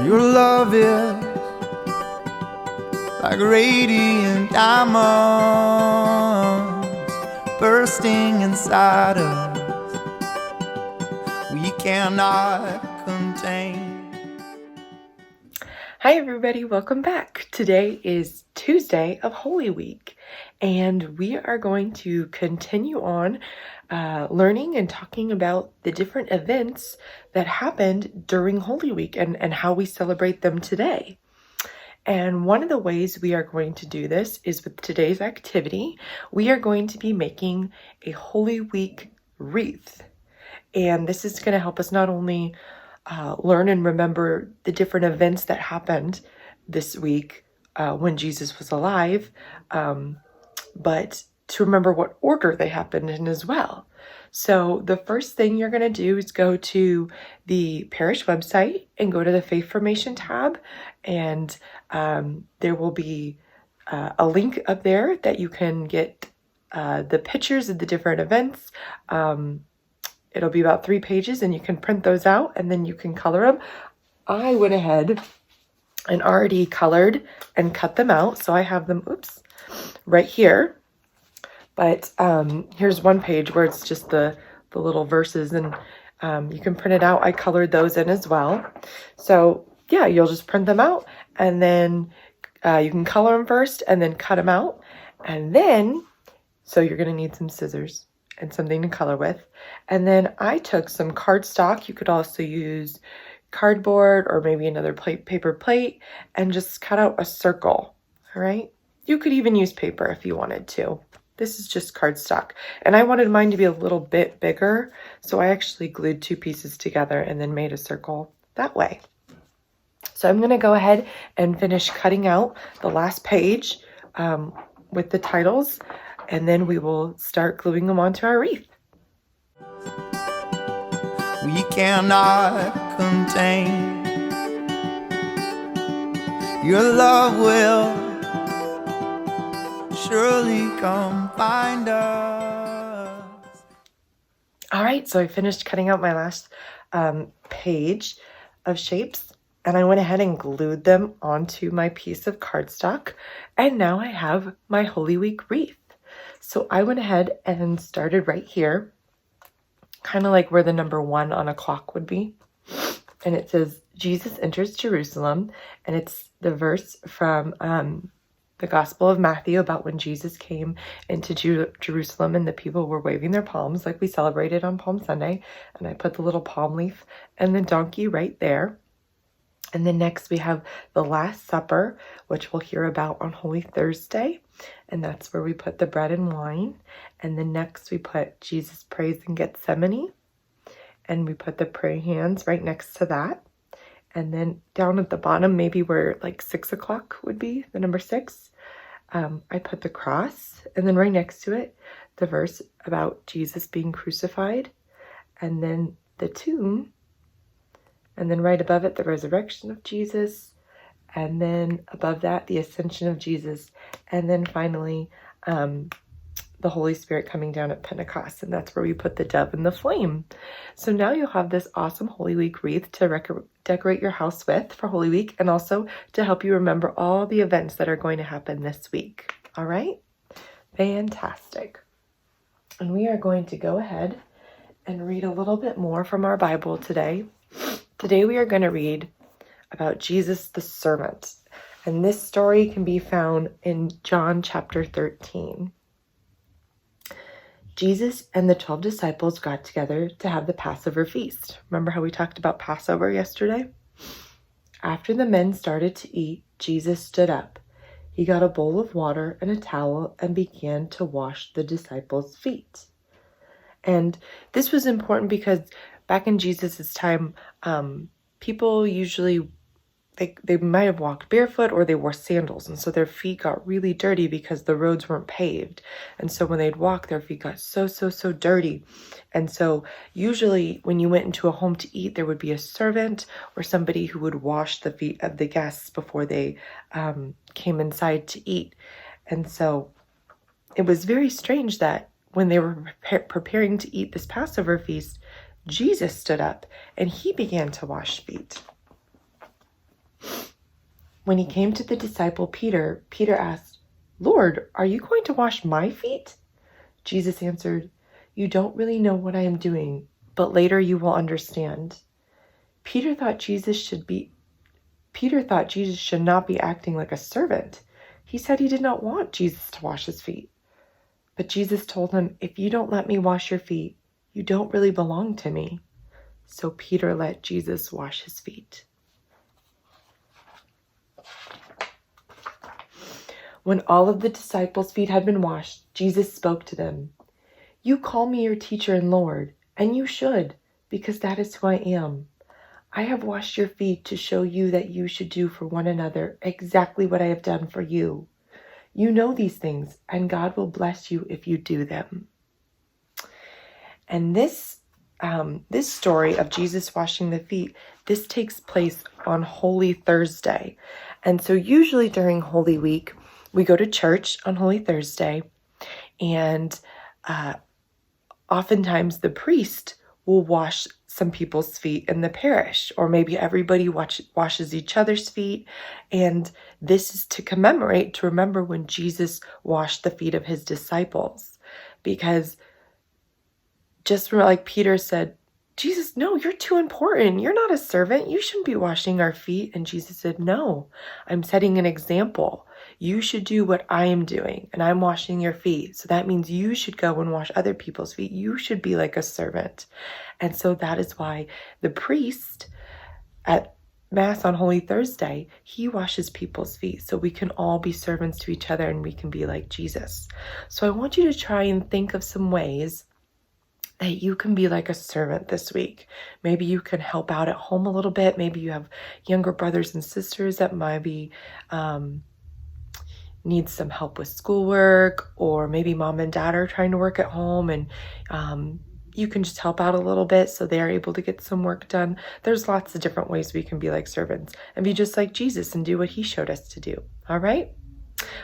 Your love is like radiant diamonds bursting inside us, we cannot contain. Hi everybody, welcome back. Today is Tuesday of Holy Week, and we are going to continue on learning and talking about the different events that happened during Holy Week and how we celebrate them today. And one of the ways we are going to do this is with today's activity. We are going to be making a Holy Week wreath. And this is going to help us not only learn and remember the different events that happened this week when Jesus was alive, but to remember what order they happened in as well. So the first thing you're going to do is go to the parish website and go to the Faith Formation tab, and there will be a link up there that you can get the pictures of the different events. It'll be about 3 pages, and you can print those out and then you can color them. I went ahead and already colored and cut them out, so I have them, right here. But here's one page where it's just the little verses, and you can print it out. I colored those in as well. So yeah, you'll just print them out, and then you can color them first and then cut them out. And then, so you're going to need some scissors and something to color with. And then I took some cardstock. You could also use cardboard or maybe another paper plate, and just cut out a circle. All right. You could even use paper if you wanted to. This is just cardstock, and I wanted mine to be a little bit bigger, so I actually glued 2 pieces together and then made a circle that way. So I'm going to go ahead and finish cutting out the last page with the titles, and then we will start gluing them onto our wreath. We cannot contain. Your love will surely come find us. All right, so I finished cutting out my last page of shapes, and I went ahead and glued them onto my piece of cardstock, and now I have my Holy Week wreath. So I went ahead and started right here, kind of like where the number 1 on a clock would be. And it says, Jesus enters Jerusalem, and it's the verse from the Gospel of Matthew about when Jesus came into Jerusalem and the people were waving their palms like we celebrated on Palm Sunday. And I put the little palm leaf and the donkey right there. And then next we have the Last Supper, which we'll hear about on Holy Thursday. And that's where we put the bread and wine. And then next we put Jesus prays in Gethsemane. And we put the prayer hands right next to that. And then down at the bottom, maybe where like 6 o'clock would be, the number 6, I put the cross. And then right next to it, the verse about Jesus being crucified. And then the tomb. And then right above it, the resurrection of Jesus. And then above that, the ascension of Jesus. And then finally, the Holy Spirit coming down at Pentecost. And that's where we put the dove and the flame. So now you'll have this awesome Holy Week wreath to decorate your house with for Holy Week, and also to help you remember all the events that are going to happen this week. All right? Fantastic. And we are going to go ahead and read a little bit more from our Bible today. Today we are going to read about Jesus the servant. And this story can be found in John chapter 13. Jesus and the 12 disciples got together to have the Passover feast. Remember how we talked about Passover yesterday? After the men started to eat, Jesus stood up. He got a bowl of water and a towel and began to wash the disciples' feet. And this was important because back in Jesus' time, people usually they might have walked barefoot or they wore sandals. And so their feet got really dirty because the roads weren't paved. And so when they'd walk, their feet got so dirty. And so usually when you went into a home to eat, there would be a servant or somebody who would wash the feet of the guests before they came inside to eat. And so it was very strange that when they were preparing to eat this Passover feast, Jesus stood up and he began to wash feet. When he came to the disciple Peter, Peter asked, "Lord, are you going to wash my feet?" Jesus answered, "You don't really know what I am doing, but later you will understand." Peter thought Jesus should not be acting like a servant. He said he did not want Jesus to wash his feet. But Jesus told him, "If you don't let me wash your feet, you don't really belong to me." So Peter let Jesus wash his feet. When all of the disciples' feet had been washed, Jesus spoke to them. "You call me your teacher and Lord, and you should, because that is who I am. I have washed your feet to show you that you should do for one another exactly what I have done for you. You know these things, and God will bless you if you do them." And this story of Jesus washing the feet, this takes place on Holy Thursday. And so usually during Holy Week, we go to church on Holy Thursday, and oftentimes the priest will wash some people's feet in the parish, or maybe everybody washes each other's feet. And this is to commemorate, to remember when Jesus washed the feet of his disciples. Because just like Peter said, "Jesus, no, you're too important. You're not a servant. You shouldn't be washing our feet." And Jesus said, "No, I'm setting an example. You should do what I am doing, and I'm washing your feet. So that means you should go and wash other people's feet. You should be like a servant." And so that is why the priest at Mass on Holy Thursday, he washes people's feet so we can all be servants to each other and we can be like Jesus. So I want you to try and think of some ways that you can be like a servant this week. Maybe you can help out at home a little bit. Maybe you have younger brothers and sisters that might be need some help with schoolwork, or maybe mom and dad are trying to work at home, and you can just help out a little bit so they're able to get some work done. There's lots of different ways we can be like servants and be just like Jesus and do what he showed us to do. All right?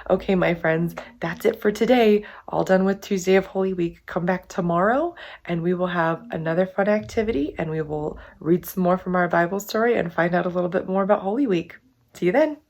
Okay, my friends, that's it for today. All done with Tuesday of Holy Week. Come back tomorrow and we will have another fun activity, and we will read some more from our Bible story and find out a little bit more about Holy Week. See you then.